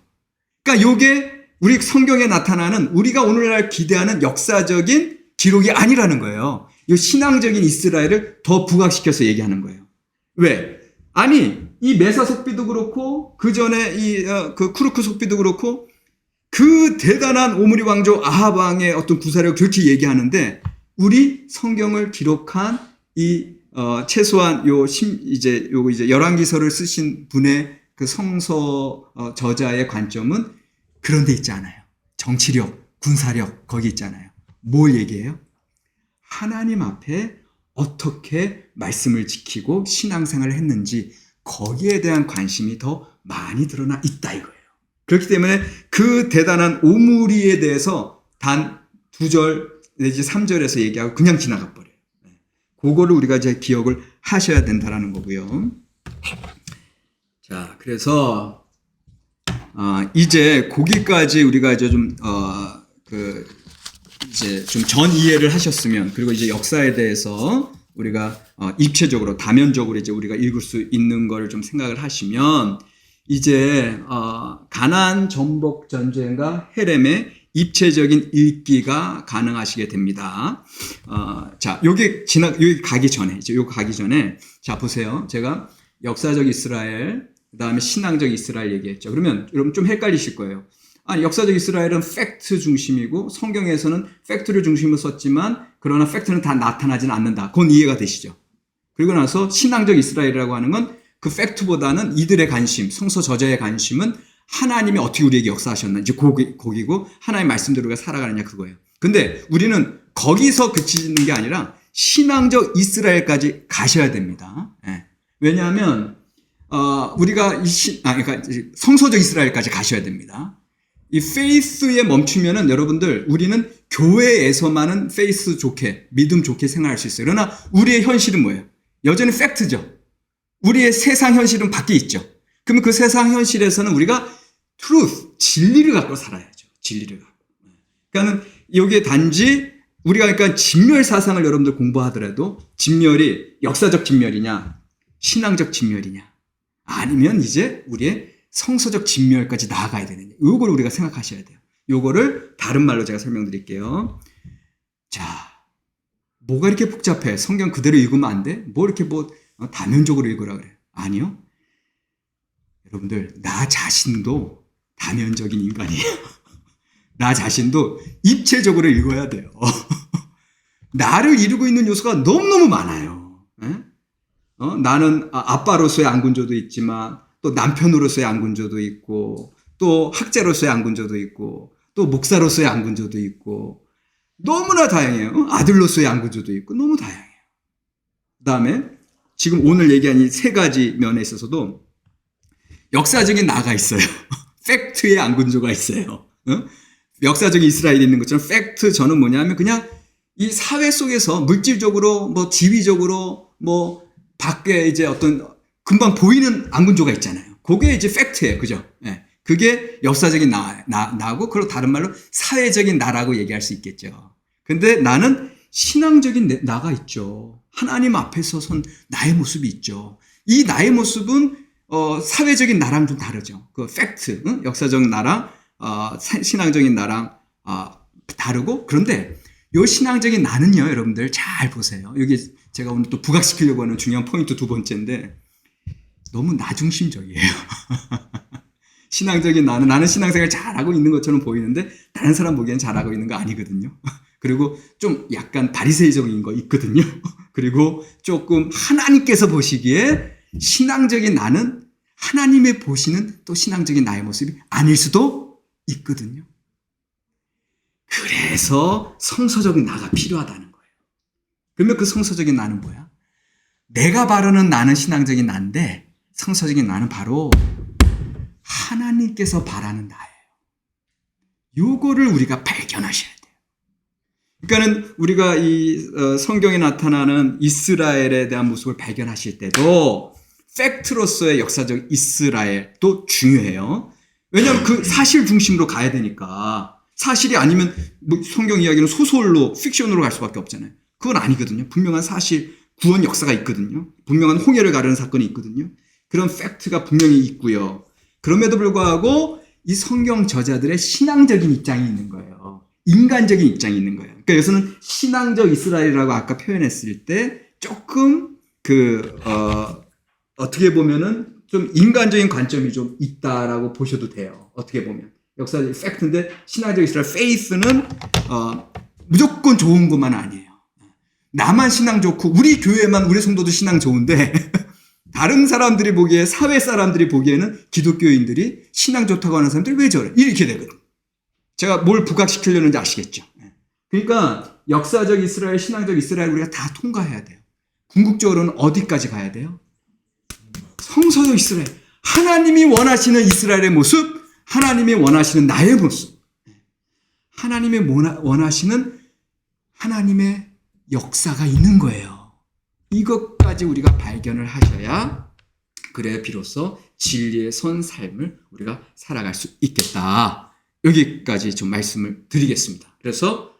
그러니까 이게 우리 성경에 나타나는 우리가 오늘날 기대하는 역사적인 기록이 아니라는 거예요. 이 신앙적인 이스라엘을 더 부각시켜서 얘기하는 거예요. 왜? 아니, 이 메사 속비도 그렇고 그 전에 그 쿠르크 속비도 그렇고 그 대단한 오므리 왕조 아합 왕의 어떤 구사력을 그렇게 얘기하는데 우리 성경을 기록한 이 최소한 이제 열왕기서를 쓰신 분의 그 성서 저자의 관점은 그런 데 있지 않아요. 정치력, 군사력 거기 있잖아요. 뭘 얘기해요? 하나님 앞에 어떻게 말씀을 지키고 신앙생활을 했는지 거기에 대한 관심이 더 많이 드러나 있다 이거예요. 그렇기 때문에 그 대단한 오므리에 대해서 단 2절 내지 3절에서 얘기하고 그냥 지나가 버려요. 그거를 우리가 이제 기억을 하셔야 된다라는 거고요. 자, 그래서 이제 거기까지 우리가 이제 좀 이제 좀 전 이해를 하셨으면, 그리고 이제 역사에 대해서 우리가 입체적으로 다면적으로 이제 우리가 읽을 수 있는 걸 좀 생각을 하시면, 이제 가나안 정복 전쟁과 헤렘의 입체적인 읽기가 가능하시게 됩니다. 자, 여기 가기 전에, 자, 보세요. 제가 역사적 이스라엘, 그 다음에 신앙적 이스라엘 얘기했죠. 그러면 여러분 좀 헷갈리실 거예요. 역사적 이스라엘은 팩트 중심이고 성경에서는 팩트를 중심으로 썼지만 그러나 팩트는 다 나타나지는 않는다. 그건 이해가 되시죠? 그리고 나서 신앙적 이스라엘이라고 하는 건 그 팩트보다는 이들의 관심, 성서 저자의 관심은 하나님이 어떻게 우리에게 역사하셨는지 거기고 하나님의 말씀대로 우리가 살아가느냐 그거예요. 근데 우리는 거기서 그치는 게 아니라 신앙적 이스라엘까지 가셔야 됩니다. 예. 왜냐하면 우리가 그러니까 성서적 이스라엘까지 가셔야 됩니다. 이 페이스에 멈추면은 여러분들 우리는 교회에서만은 페이스 좋게, 믿음 좋게 생각할 수 있어요. 그러나 우리의 현실은 뭐예요? 여전히 팩트죠. 우리의 세상 현실은 밖에 있죠. 그러면 그 세상 현실에서는 우리가 truth, 진리를 갖고 살아야죠. 진리를 갖고. 그러니까 여기에 단지 우리가 그러니까 진멸 사상을 여러분들 공부하더라도 진멸이 역사적 진멸이냐, 신앙적 진멸이냐, 아니면 이제 우리의 성서적 진멸까지 나아가야 되느냐. 요거를 우리가 생각하셔야 돼요. 요거를 다른 말로 제가 설명드릴게요. 자, 뭐가 이렇게 복잡해? 성경 그대로 읽으면 안 돼? 뭐 이렇게 다면적으로 읽으라 그래? 아니요. 여러분들, 나 자신도 다면적인 인간이에요. 나 자신도 입체적으로 읽어야 돼요. 나를 이루고 있는 요소가 너무너무 많아요. 나는 아빠로서의 안군조도 있지만 또 남편으로서의 안군조도 있고 또 학자로서의 안군조도 있고 또 목사로서의 안군조도 있고 너무나 다양해요. 아들로서의 안군조도 있고 너무 다양해요. 그 다음에 지금 오늘 얘기한 이 3가지 면에 있어서도 역사적인 나가 있어요. 팩트의 안군조가 있어요. 역사적인 이스라엘이 있는 것처럼 팩트 저는 뭐냐면 그냥 이 사회 속에서 물질적으로 지위적으로 밖에 이제 어떤 금방 보이는 안군조가 있잖아요. 그게 이제 팩트예요. 그죠? 네. 그게 역사적인 나고, 그리고 다른 말로 사회적인 나라고 얘기할 수 있겠죠. 근데 나는 신앙적인 나가 있죠. 하나님 앞에서 선 나의 모습이 있죠. 이 나의 모습은 사회적인 나랑 좀 다르죠. 그 팩트, 역사적 나랑 신앙적인 나랑 다르고, 그런데 요 신앙적인 나는요, 여러분들 잘 보세요. 여기 제가 오늘 또 부각시키려고 하는 중요한 포인트 2번째인데 너무 나 중심적이에요. 신앙적인 나는 신앙생활 잘하고 있는 것처럼 보이는데 다른 사람 보기엔 잘하고 있는 거 아니거든요. 그리고 좀 약간 바리새이적인 거 있거든요. 그리고 조금 하나님께서 보시기에 신앙적인 나는 하나님의 보시는 또 신앙적인 나의 모습이 아닐 수도 있거든요. 그래서 성서적인 나가 필요하다는 거예요. 그러면 그 성서적인 나는 뭐야? 내가 바라는 나는 신앙적인 나인데 성서적인 나는 바로 하나님께서 바라는 나예요. 요거를 우리가 발견하셔야 돼요. 그러니까는 우리가 이 성경에 나타나는 이스라엘에 대한 모습을 발견하실 때도 팩트로서의 역사적 이스라엘도 중요해요. 왜냐하면 그 사실 중심으로 가야 되니까. 사실이 아니면 성경 이야기는 소설로 픽션으로 갈 수밖에 없잖아요. 그건 아니거든요. 분명한 사실, 구원 역사가 있거든요. 분명한 홍해를 가르는 사건이 있거든요. 그런 팩트가 분명히 있고요. 그럼에도 불구하고 이 성경 저자들의 신앙적인 입장이 있는 거예요. 인간적인 입장이 있는 거예요. 그러니까 여기서는 신앙적 이스라엘이라고 아까 표현했을 때 조금 어떻게 보면은 좀 인간적인 관점이 좀 있다라고 보셔도 돼요. 어떻게 보면. 역사적 팩트인데 신앙적 이스라엘 페이스는 무조건 좋은 것만 아니에요. 나만 신앙 좋고 우리 교회만 우리 성도도 신앙 좋은데 다른 사람들이 보기에, 사회 사람들이 보기에는 기독교인들이 신앙 좋다고 하는 사람들이 왜 저래? 이렇게 되거든. 제가 뭘 부각시키려는지 아시겠죠? 그러니까 역사적 이스라엘, 신앙적 이스라엘 우리가 다 통과해야 돼요. 궁극적으로는 어디까지 가야 돼요? 성서적 이스라엘. 하나님이 원하시는 이스라엘의 모습, 하나님이 원하시는 나의 모습. 하나님이 원하시는 하나님의 역사가 있는 거예요. 이것까지 우리가 발견을 하셔야 그래 비로소 진리의 선 삶을 우리가 살아갈 수 있겠다. 여기까지 좀 말씀을 드리겠습니다. 그래서